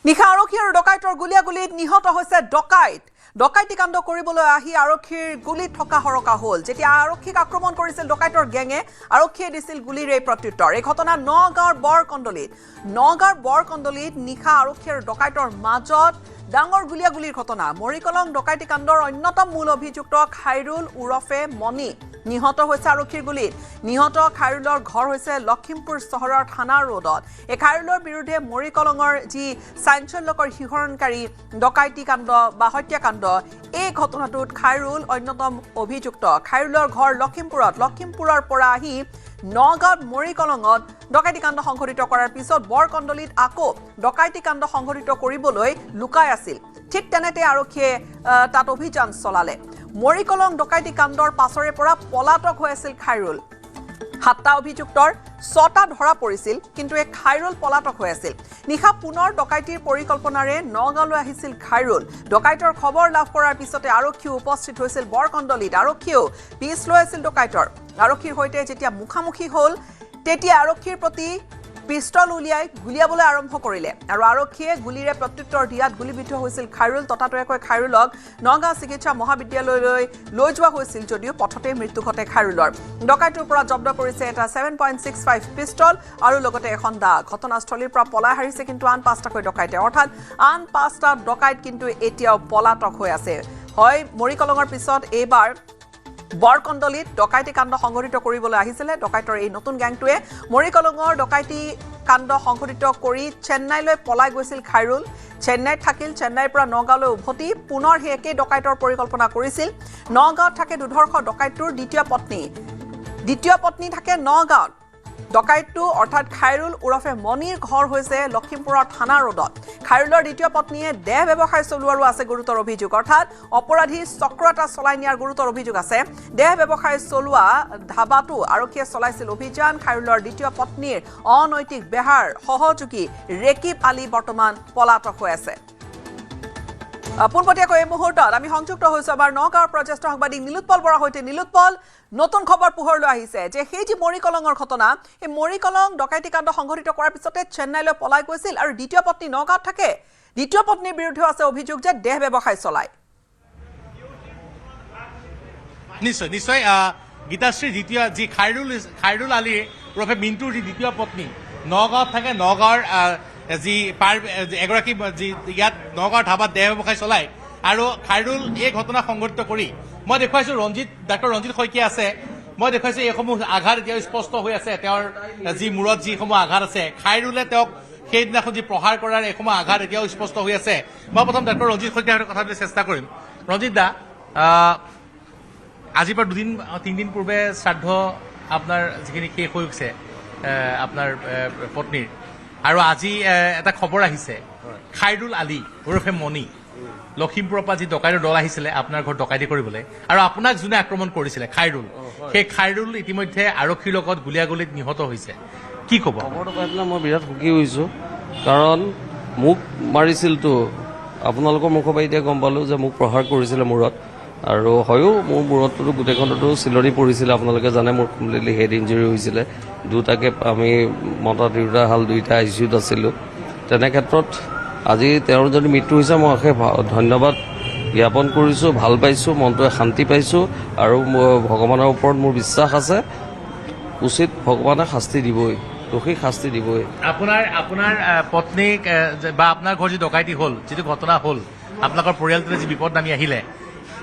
নিশা আৰক্ষী আৰু ডকাইতৰ গুলিয়াগুলিত নিহত হৈছে ডকাইত ডকাইতি কাণ্ড কৰিবলৈ আহি আৰক্ষীৰ গুলিত থকা হৰকা হ'ল যেতিয়া আৰক্ষীক আক্ৰমণ কৰিছিল ডকাইতৰ গেঙে আৰক্ষীয়ে দিছিল গুলিৰে প্ৰত্যুত্তৰ এই ঘটনা নগাঁৱৰ বৰকণ্ডলিত নিশা আৰক্ষী আৰু ডকাইতৰ মাজত ডাঙৰ গুলিয়াগুলিৰ ঘটনা মৰিকলং ডকাইতি কাণ্ডৰ অন্যতম মূল অভিযুক্ত খাইৰুল উৰফে মণি নিহত হৈছে আৰক্ষীৰ গুলিত নিহত খাইৰুলৰ ঘৰ হৈছে লখিমপুৰ চহৰৰ থানা ৰোডত এই খাইৰুলৰ বিৰুদ্ধে মৰিকলঙৰ যি চাঞ্চল্যকৰ শিহৰণকাৰী ডকাইতি কাণ্ড বা হত্যাকাণ্ড এই ঘটনাটোত খাইৰুল অন্যতম অভিযুক্ত খাইৰুলৰ ঘৰ লখিমপুৰৰ পৰা আহি নগাঁৱত মৰিকলঙত ডকাইতি কাণ্ড সংঘটিত কৰাৰ পিছত বৰকণ্ডলিত আকৌ ডকাইতি কাণ্ড সংঘটিত কৰিবলৈ লুকাই আছিল ঠিক তেনেতে আৰক্ষীয়ে তাত অভিযান চলালে মৰিকলং ডকাইতি কাণ্ডৰ পাছৰে পৰা পলাতক হৈ আছিল খাইৰুল ৭টা অভিযুক্তৰ ৬টা ধৰা পৰিছিল কিন্তু এই খাইৰুল পলাতক হৈ আছিল নিশা পুনৰ ডকাইতিৰ পৰিকল্পনাৰে নগাঁৱলৈ আহিছিল খাইৰুল ডকাইতৰ খবৰ লাভ কৰাৰ পিছতে আৰক্ষী উপস্থিত হৈছিল বৰকণ্ডলিত আৰক্ষীও পিছ লৈ আছিল ডকাইতৰ আৰক্ষীৰ সৈতে যেতিয়া মুখামুখি হ'ল তেতিয়া আৰক্ষীৰ প্ৰতি পিষ্টল উলিয়াই গুলিয়াবলৈ আৰম্ভ কৰিলে আৰু আৰক্ষীয়ে গুলিৰে প্ৰত্যুত্তৰ দিয়াত গুলিবিদ্ধ হৈছিল খাইৰুল ততাতৈয়াকৈ খাইৰুলক নগাঁও চিকিৎসা মহাবিদ্যালয়লৈ লৈ যোৱা হৈছিল যদিও পথতে মৃত্যু ঘটে খাইৰুলৰ ডকাইতৰ পৰা জব্দ কৰিছে এটা 7.65 পিষ্টল আৰু লগতে এখন দা ঘটনাস্থলীৰ পৰা পলাই হাৰিছে কিন্তু আন ৫টাকৈ ডকাইতে অৰ্থাৎ আন ৫টা ডকাইত কিন্তু এতিয়াও পলাতক হৈ আছে হয় মৰিকলঙৰ পিছত এইবাৰ বৰকণ্ডলিত ডকাইতি কাণ্ড সংঘটিত কৰিবলৈ আহিছিলে ডকাইতৰ এই নতুন গ্যাংটোৱে মৰিকলঙৰ ডকাইতি কাণ্ড সংঘটিত কৰি চেন্নাইলৈ পলাই গৈছিল খাইৰুল চেন্নাইত থাকিল চেন্নাইৰ পৰা নগাঁৱলৈ উভতি পুনৰ সেই একেই ডকাইতৰ পৰিকল্পনা কৰিছিল নগাঁৱত থাকে দুধৰ্ষ ডকাইতৰ দ্বিতীয় পত্নী থাকে নগাঁৱত ডকাইতটো অৰ্থাৎ খাইৰুল উৰফে মণিৰ ঘৰ হৈছে লখিমপুৰৰ থানা ৰোডত খাইৰুলৰ দ্বিতীয় পত্নীয়ে দেহ ব্যৱসায় চলোৱাৰো আছে গুৰুতৰ অভিযোগ অৰ্থাৎ অপৰাধী চক্ৰ এটা চলাই নিয়াৰ গুৰুতৰ অভিযোগ আছে দেহ ব্যৱসায় চলোৱা ধাবাটো আৰক্ষীয়ে চলাইছিল অভিযান খাইৰুলৰ দ্বিতীয় পত্নীৰ অনৈতিক বেহাৰ সহযোগী ৰেকিব আলী বৰ্তমান পলাতক হৈ আছে পোনপটীয়াকৈ এই মুহূৰ্তত আমি সংযুক্ত হৈছো আমাৰ নগাঁৱৰ প্ৰজ্যেষ্ঠ সাংবাদিক নীলোৎপল বৰাৰ সৈতে নীলোৎপল নতুন খবৰ পোহৰলৈ আহিছে যে সেই যে মৰিকলঙৰ ঘটনা এই মৰিকলং ডকাইতি কাণ্ড সংঘটিত কৰাৰ পিছতে চেন্নাইলৈ পলাই গৈছিল আৰু দ্বিতীয় পত্নী নগাঁৱত থাকে দ্বিতীয় পত্নীৰ বিৰুদ্ধে আছে অভিযোগ যে দেহ ব্যৱসায় চলায় নিশ্চয় গীতাশ্ৰী দ্বিতীয় যি খাইৰুল আলী ওৰফে মিণ্টুৰ যি দ্বিতীয় পত্নী নগাঁৱত থাকে নগাঁৱৰ যি এগৰাকী যি ইয়াত নগাঁৱৰ ধাবাত দেহ ব্যৱসায় চলায় আৰু খাইৰুল এই ঘটনা সংঘটিত কৰি মই দেখুৱাইছোঁ ডাক্তৰ ৰঞ্জিত শইকীয়া আছে মই দেখুৱাইছোঁ এইসমূহ আঘাত এতিয়াও স্পষ্ট হৈ আছে তেওঁৰ যি মূৰত যিসমূহ আঘাত আছে খাইৰুলে তেওঁক সেইদিনাখন যি প্ৰহাৰ কৰাৰ এইসমূহ আঘাত এতিয়াও স্পষ্ট হৈ আছে মই প্ৰথম ডাক্তৰ ৰঞ্জিত শইকীয়াৰ সৈতে কথা পাতিবলৈ চেষ্টা কৰিম ৰঞ্জিত দা আজিৰ পৰা 2-3 দিন পূৰ্বে শ্ৰাদ্ধ আপোনাৰ যিখিনি শেষ হৈ গৈছে আপোনাৰ পত্নীৰ আৰু আজি এটা খবৰ আহিছে খাইৰুল আলী ওৰফে মণি লখিমপুৰৰ পৰা যি ডকাইতৰ দল আহিছিলে আপোনাৰ ঘৰত ডকাইতি কৰিবলৈ আৰু আপোনাক যোনে আক্ৰমণ কৰিছিলে খাইৰুল সেই খাইৰুল ইতিমধ্যে আৰক্ষীৰ লগত গুলিয়াগুলিত নিহত হৈছে কি ক'ব খবৰটো পাই পেলাই মই বিৰাট সুখী হৈছোঁ কাৰণ মোক মাৰিছিলতো আপোনালোকৰ মুখৰ পৰা এতিয়া গম পালোঁ যে মোক প্ৰহাৰ কৰিছিলে মূৰত আৰু হয়ো মোৰ মূৰততো গোটেইখনতো চিলনি পৰিছিলে আপোনালোকে জানে মোৰ কমপ্লিটলি হেড ইঞ্জুৰি হৈছিলে দুটাকে আমি মতা তিৰোতা হাল দুইটা ICUত আছিলোঁ তেনে ক্ষেত্ৰত আজি তেওঁৰ যদি মৃত্যু হৈছে মই অশেষ ধন্যবাদ জ্ঞাপন কৰিছোঁ ভাল পাইছোঁ মনটোৱে শান্তি পাইছোঁ আৰু ভগৱানৰ ওপৰত মোৰ বিশ্বাস আছে উচিত ভগৱানে শাস্তি দিবই দোষীক শাস্তি দিবই আপোনাৰ পত্নীক বা আপোনাৰ ঘৰ যি ডকাইতি হ'ল যিটো ঘটনা হ'ল আপোনালোকৰ পৰিয়ালটোলৈ যি বিপদ নামি আহিলে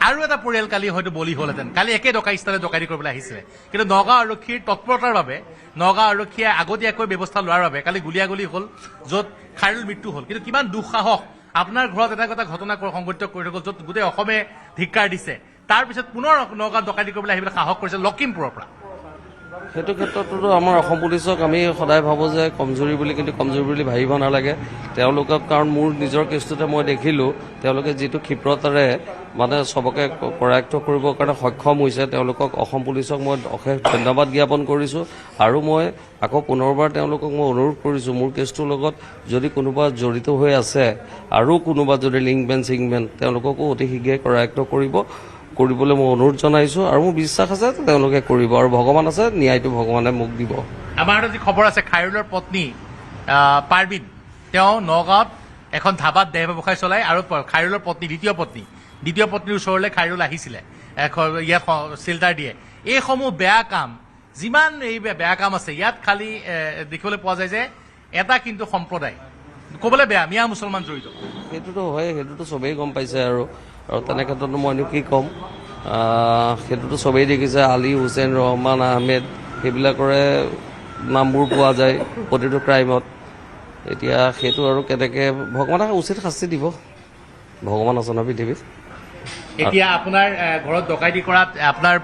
আৰু এটা পৰিয়াল কালি হয়তো বলি হ'লহেঁতেন কালি একে ডকাইতস্থলে ডকাইতি কৰিবলৈ আহিছিলে কিন্তু নগাঁও আৰক্ষীৰ তৎপৰতাৰ বাবে নগাঁও আৰক্ষীয়ে আগতীয়াকৈ ব্যৱস্থা লোৱাৰ বাবে কালি গুলিয়াগুলি হ'ল য'ত খাইৰুল মৃত্যু হ'ল কিন্তু কিমান দুঃসাহস আপোনাৰ ঘৰত এটা ঘটনা সংঘটিত কৰি থৈ গ'ল য'ত গোটেই অসমে ধিক্কাৰ দিছে তাৰপিছত পুনৰ নগাঁৱত ডকাইতি কৰিবলৈ আহিবলৈ সাহস কৰিছে লখিমপুৰৰ পৰা সেইটো ক্ষেত্ৰতো আমাৰ অসম পুলিচক আমি সদায় ভাবোঁ যে কমজুৰি বুলি কিন্তু কমজুৰি বুলি ভাবিব নালাগে তেওঁলোকক কাৰণ মোৰ নিজৰ কেছটোতে মই দেখিলোঁ তেওঁলোকে যিটো ক্ষিপ্ৰতাৰে মানে চবকে কৰায়ত্ব কৰিবৰ কাৰণে সক্ষম হৈছে তেওঁলোকক অসম পুলিচক মই অশেষ ধন্যবাদ জ্ঞাপন কৰিছোঁ আৰু মই আকৌ পুনৰবাৰ তেওঁলোকক মই অনুৰোধ কৰিছোঁ মোৰ কেছটোৰ লগত যদি কোনোবা জড়িত হৈ আছে আৰু কোনোবা যদি লিংকমেন তেওঁলোককো অতি শীঘ্ৰে কৰায়ত্ব কৰিবলৈ মই অনুৰোধ জনাইছোঁ আৰু মোৰ বিশ্বাস আছে তেওঁলোকে কৰিব আৰু ভগৱান আছে ন্যায়টো ভগৱানে মোক দিব আমাৰ যি খবৰ আছে খাইৰুলৰ পত্নী পাৰ্বিন তেওঁ নগাঁৱত এখন ধাবাত দেহ ব্যৱসায় চলাই আৰু খাইৰুলৰ পত্নী দ্বিতীয় পত্নীৰ ওচৰলৈ খাইৰুল আহিছিলে ইয়াত চেল্টাৰ দিয়ে এইসমূহ বেয়া কাম যিমান এই বেয়া কাম আছে ইয়াত খালি দেখিবলৈ পোৱা যায় যে এটা কিন্তু সম্প্ৰদায় ক'বলৈ বেয়া মিয়া মুছলমান জড়িত সেইটোতো হয় সেইটোতো চবেই গম পাইছে আৰু তেনে ক্ষেত্ৰতো মইনো কি ক'ম সেইটোতো চবেই দেখিছে আলী হুছেইন ৰহমান আহমেদ সেইবিলাকৰে নামবোৰ পোৱা যায় প্ৰতিটো ক্ৰাইমত এতিয়া সেইটো আৰু কেনেকৈ ভগৱানক উচিত শাস্তি দিব ভগৱান আছে ন পৃথিৱীত এতিয়া আপোনাৰ ঘৰত ডকাইতি কৰাত আপোনাৰ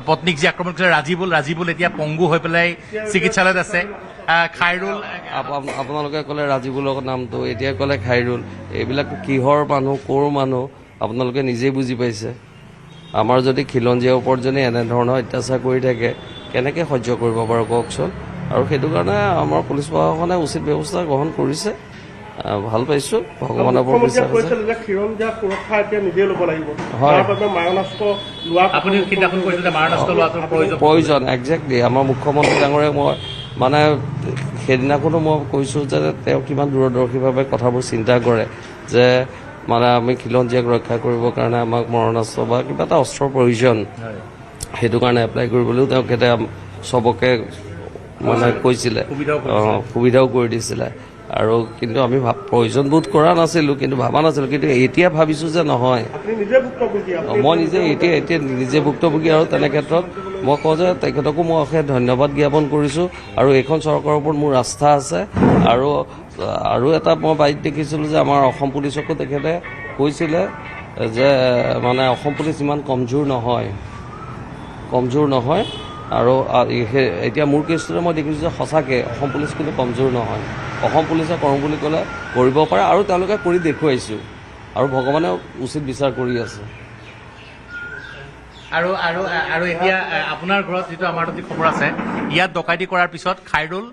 পত্নীক যি আক্ৰমণ কৰিছে ৰাজীবুল এতিয়া পংগু হৈ পেলাই চিকিৎসালয়ত আছে খাইৰুল আপোনালোকে ক'লে ৰাজীবুলৰ নামটো এতিয়া ক'লে খাইৰুল এইবিলাক কিহৰ মানুহ ক'ৰ মানুহ আপোনালোকে নিজেই বুজি পাইছে আমাৰ যদি খিলঞ্জীয়াৰ ওপৰত যদি এনেধৰণৰ অত্যাচাৰ কৰি থাকে কেনেকৈ সহ্য কৰিব পাৰোঁ কওকচোন আৰু সেইটো কাৰণে আমাৰ পুলিচ প্ৰশাসনে উচিত ব্যৱস্থা গ্ৰহণ কৰিছে ভাল পাইছোঁ ভগৱানৰ ওপৰত বিশ্বাস আছে প্ৰয়োজন একজেক্টলি আমাৰ মুখ্যমন্ত্ৰী ডাঙৰে মই মানে সেইদিনাখনো মই কৈছোঁ যে তেওঁ কিমান দূৰদৰ্শীভাৱে কথাবোৰ চিন্তা কৰে যে মানে আমি খিলঞ্জীয়াক ৰক্ষা কৰিবৰ কাৰণে আমাক মৰণাস্ত্ৰ বা কিবা এটা অস্ত্ৰৰ প্ৰয়োজন সেইটো কাৰণে এপ্লাই কৰিবলৈও তেখেতে চবকে মানে কৈছিলে সুবিধাও কৰি দিছিলে আৰু কিন্তু আমি প্ৰয়োজন বোধ কৰা নাছিলোঁ কিন্তু ভবা নাছিলোঁ কিন্তু এতিয়া ভাবিছোঁ যে নহয় মই এতিয়া নিজে ভুক্তভোগী আৰু তেনে ক্ষেত্ৰত মই কওঁ যে তেখেতকো মই অশেষ ধন্যবাদ জ্ঞাপন কৰিছোঁ আৰু এইখন চৰকাৰৰ ওপৰত মোৰ আস্থা আছে আৰু এটা মই বাৰীত দেখিছিলোঁ যে আমাৰ অসম পুলিচকো তেখেতে কৈছিলে যে মানে অসম পুলিচ ইমান কমজোৰ নহয় আৰু এতিয়া মোৰ কেছটোতে মই দেখিছোঁ যে সঁচাকৈ অসম পুলিচ কিন্তু কমজোৰ নহয় অসম পুলিচে কৰোঁ বুলি ক'লে কৰিব পাৰে আৰু তেওঁলোকে কৰি দেখুৱাইছোঁ আৰু ভগৱানে উচিত বিচাৰ কৰি আছে আৰু এতিয়া আপোনাৰ ঘৰত যিটো আমাৰ তাত খবৰ আছে ইয়াত ডকাইতি কৰাৰ পিছত খাইৰুল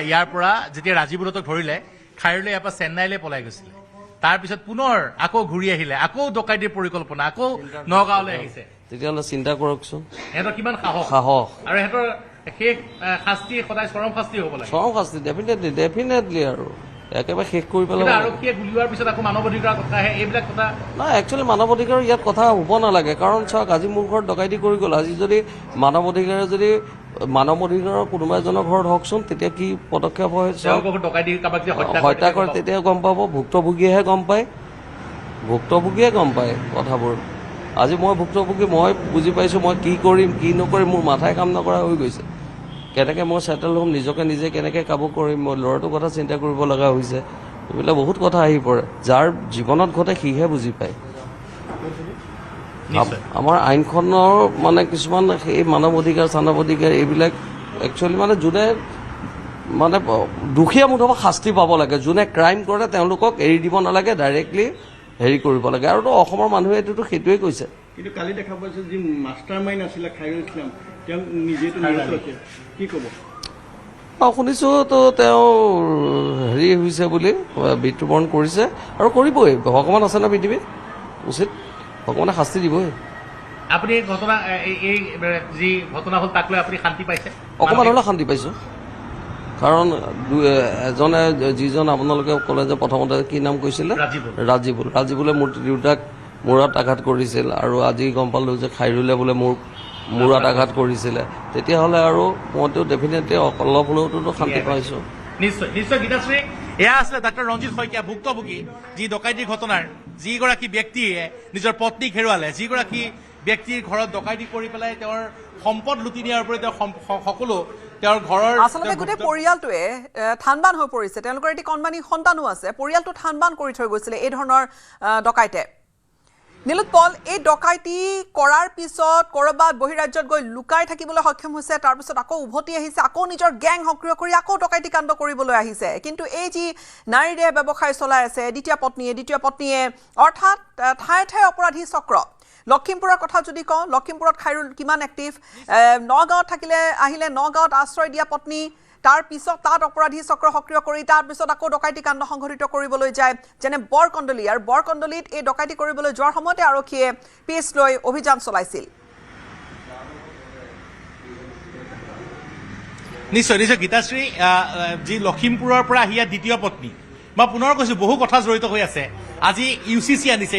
ইয়াৰ পৰা যেতিয়া ৰাজীবুলতক ধৰিলে খাইৰুলে ইয়াৰ পৰা চেন্নাইলৈ পলাই গৈছিলে তাৰপিছত পুনৰ আকৌ ঘূৰি আহিলে আকৌ ডকাইতিৰ পৰিকল্পনা আকৌ নগাঁৱলৈ আহিছে তেতিয়াহ'লে চিন্তা কৰকচোন সিহঁতৰ কিমান সাহস আৰু সিহঁতৰ শেষ শাস্তি সদায় চৰম শাস্তি হ'ব লাগে চৰম শাস্তি ডেফিনেটলি আৰু একেবাৰে শেষ কৰি পেলাই আৰক্ষীয়ে গুলিওৱাৰ পিছত আকৌ মানৱ অধিকাৰৰ কথা আহে এইবিলাক কথা নাই একচুৱেলি মানৱ অধিকাৰৰ ইয়াত কথা হ'ব নালাগে কাৰণ চাওক আজি মোৰ ঘৰত ডকাইতি কৰি গ'ল আজি যদি মানৱ অধিকাৰৰ কোনোবা এজনৰ ঘৰত হওকচোন তেতিয়া কি পদক্ষেপ হয় হত্যা কৰে তেতিয়া গম পাব ভুক্তভোগীয়েহে গম পায় কথাবোৰ আজি মই ভুক্তভোগী মই বুজি পাইছোঁ মই কি কৰিম কি নকৰিম মোৰ মাথাই কাম নকৰা হৈ গৈছে কেনেকৈ মই ছেটেল হ'ম নিজকে নিজে কেনেকৈ কাবু কৰিম মই ল'ৰাটোৰ কথা চিন্তা কৰিব লগা হৈছে এইবিলাক বহুত কথা আহি পৰে যাৰ জীৱনত ঘটে সিহে বুজি পায় আমাৰ আইনখনৰ মানে কিছুমান সেই মানৱ অধিকাৰ এইবিলাক একচুৱেলি মানে যোনে মানে দুখীয়া মুঠৰ শাস্তি পাব লাগে যোনে ক্ৰাইম কৰে তেওঁলোকক এৰি দিব নালাগে ডাইৰেক্টলি হেৰি কৰিব লাগে আৰু অসমৰ মানুহে এইটোতো সেইটোৱে কৈছে কিন্তু কালি দেখা পাইছে যি মাষ্টাৰ মাইণ্ড আছিলে খাইৰুল ইছলাম তেওঁ নিজেতো নিৰুৎসাহে কি ক'ব শুনিছোঁ তো তেওঁ হেৰি হৈছে বুলি মৃত্যুবৰণ কৰিছে আৰু কৰিবই ভগৱান আছে ন পৃথিৱীত উচিত ভগৱানে শাস্তি দিবই আপুনি এই যি ঘটনা হ'ল তাক লৈ আপুনি শান্তি পাইছে অকণমান হ'লেও শান্তি পাইছোঁ কাৰণ এজনে যিজন আপোনালোকে ক'লে যে প্ৰথমতে কি নাম কৈছিলে ৰাজীবুলে মোৰ দেউতাক মূৰত আঘাত কৰিছিল আৰু আজি গম পালোঁ যে খাইৰুলে বোলে মোৰ মূৰত আঘাত কৰিছিলে তেতিয়াহ'লে আৰু মইতো ডেফিনেটলি অলপ হ'লেওতো শান্তি পাইছোঁ নিশ্চয় গীতাশ্ৰী এয়া আছিলে ডাক্তৰ ৰঞ্জিত শইকীয়া ভুক্তভোগী যি ডকাইতিৰ ঘটনাৰ যিগৰাকী ব্যক্তিয়ে নিজৰ পত্নীক হেৰুৱালে যিগৰাকী ব্যক্তিৰ ঘৰত ডকাইতি কৰি পেলাই তেওঁৰ সম্পদ লুটি নিয়াৰ উপৰি তেওঁ সকলো তেওঁৰ ঘৰৰ আচলতে গোটেই পৰিয়ালটোৱে থানবান হৈ পৰিছে তেওঁলোকৰ এটি কণমানি সন্তানো আছে পৰিয়ালটো থানবান কৰি থৈ গৈছিলে এই ধৰণৰ ডকাইতে নীলোৎপল এই ডকাইতি কৰাৰ পিছত ক'ৰবাত বহিৰাজ্যত গৈ লুকাই থাকিবলৈ সক্ষম হৈছে তাৰপিছত আকৌ উভতি আহিছে আকৌ নিজৰ গেং সক্ৰিয় কৰি আকৌ ডকাইতি কাণ্ড কৰিবলৈ আহিছে কিন্তু এই যি নাৰীৰে ব্যৱসায় চলাই আছে দ্বিতীয় পত্নীয়ে অৰ্থাৎ ঠায়ে ঠায়ে অপৰাধী চক্ৰ লখিমপুৰৰ কথা যদি কওঁ লখিমপুৰত খাইৰুল কিমান এক্টিভ নগাঁৱত আহিলে নগাঁৱত আশ্ৰয় দিয়া পত্নী তাৰ পিছত তাত অপৰাধী চক্ৰ সক্ৰিয় কৰি তাৰ পিছত আকৌ ডকাইতি কাণ্ড সংঘটিত কৰিবলৈ যায় যেনে বৰকণ্ডলী আৰু বৰকণ্ডলীত এই ডকাইতি কৰিবলৈ যোৱাৰ সময়তে আৰক্ষীয়ে পিছ লৈ অভিযান চলাইছিল নিশ্চয় গীতাশ্ৰী যি লখিমপুৰৰ পৰা আহিয়া দ্বিতীয় পত্নী মই পুনৰ কৈছোঁ বহু কথা জড়িত হৈ আছে আজি UCC আনিছে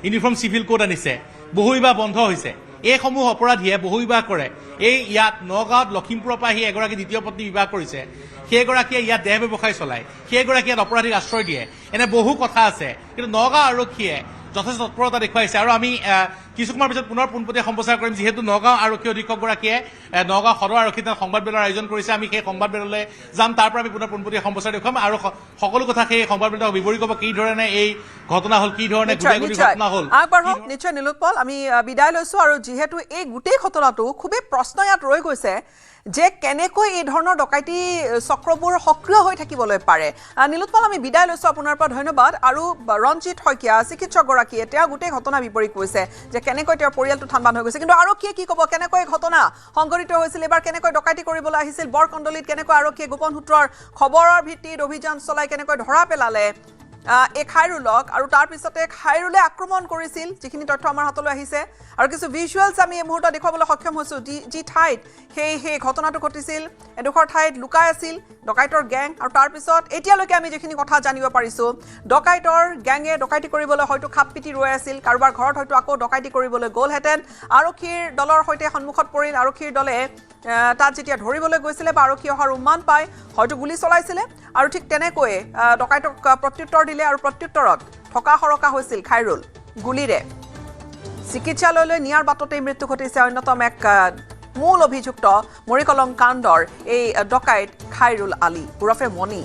ইউনিফৰ্ম চিভিল কোড আনিছে বহু বিবাহ বন্ধ হৈছে এইসমূহ অপৰাধীয়ে বহু বিবাহ কৰে এই ইয়াত নগাঁৱত লখিমপুৰৰ পৰা আহি এগৰাকী দ্বিতীয় পত্নী বিবাহ কৰিছে সেইগৰাকীয়ে ইয়াত দেহ ব্যৱসায় চলায় সেইগৰাকীয়ে ইয়াত অপৰাধীক আশ্ৰয় দিয়ে এনে বহু কথা আছে কিন্তু নগাঁও আৰক্ষীয়ে যথেষ্ট তৎপৰতা দেখুৱাইছে আৰু আমি কিছু সময়ৰ পিছত পুনৰ পোনপটীয়া সম্প্ৰচাৰ কৰিম যিহেতু নগাঁও আৰক্ষী অধীক্ষকগৰাকীয়ে নগাঁও সদৰ আৰক্ষীত সংবাদমেলৰ আয়োজন কৰিছে আমি সেই সংবাদমেললৈ যাম তাৰ পৰা আমি পুনৰ পোনপটীয়া সম্প্ৰচাৰ দেখুৱাম আৰু সকলো কথা সেই সংবাদমেলক বিৱৰি ক'ব কি ধৰণে এই ঘটনা হ'ল কি ধৰণে গুলীয়াগুলী ঘটনা হ'ল আগবাঢ়ক নিশ্চয় নীলোৎপল আমি বিদায় লৈছো আৰু যিহেতু এই গোটেই ঘটনাটো খুবেই প্ৰশ্ন ইয়াত ৰৈ গৈছে যে কেনেকৈ এই ধৰণৰ ডকাইতি চক্ৰবোৰ সক্ৰিয় হৈ থাকিবলৈ পাৰে নীলোৎপল আমি বিদায় লৈছো আপোনাৰ পৰা ধন্যবাদ আৰু ৰঞ্জিত শইকীয়া চিকিৎসকগৰাকীয়ে তেওঁ গোটেই ঘটনা বিপৰীত কৈছে যে কেনেকৈ তেওঁৰ পৰিয়ালটো থানবান হৈ গৈছে কিন্তু আৰক্ষীয়ে কি ক'ব কেনেকৈ ঘটনা সংঘটিত হৈছিল এবাৰ কেনেকৈ ডকাইতি কৰিবলৈ আহিছিল বৰকণ্ডলীত কেনেকৈ আৰক্ষীয়ে গোপন সূত্ৰৰ খবৰৰ ভিত্তিত অভিযান চলাই কেনেকৈ ধৰা পেলালে এই খাইৰুলক আৰু তাৰ পিছতে খাইৰুলে আক্ৰমণ কৰিছিল যিখিনি তথ্য আমাৰ হাতলৈ আহিছে আৰু কিছু ভিজুৱেলছ আমি এই মুহূৰ্তত দেখুৱাবলৈ সক্ষম হৈছোঁ যি ঠাইত সেই ঘটনাটো ঘটিছিল এডোখৰ ঠাইত লুকাই আছিল ডকাইতৰ গেং আৰু তাৰ পিছত এতিয়ালৈকে আমি যিখিনি কথা জানিব পাৰিছোঁ ডকাইতৰ গেঙে ডকাইতি কৰিবলৈ হয়তো খাপ পিটি ৰৈ আছিল কাৰোবাৰ ঘৰত হয়তো আকৌ ডকাইতি কৰিবলৈ গ'লহেঁতেন আৰক্ষীৰ দলৰ সৈতে সন্মুখত পৰিল আৰক্ষীৰ দলে তাত যেতিয়া ধৰিবলৈ গৈছিলে বা আৰক্ষী অহাৰ উমান পাই হয়তো গুলী চলাইছিলে আৰু ঠিক তেনেকৈয়ে ডকাইতক প্ৰত্যুত্তৰ দিলে আৰু প্ৰত্যুত্তৰত থকা সৰকা হৈছিল খাইৰুল গুলীৰে চিকিৎসালয়লৈ নিয়াৰ বাটতেই মৃত্যু ঘটিছে অন্যতম এক মূল অভিযুক্ত মৰিকলং কাণ্ডৰ এই ডকাইত খাইৰুল আলী ওৰফে মণি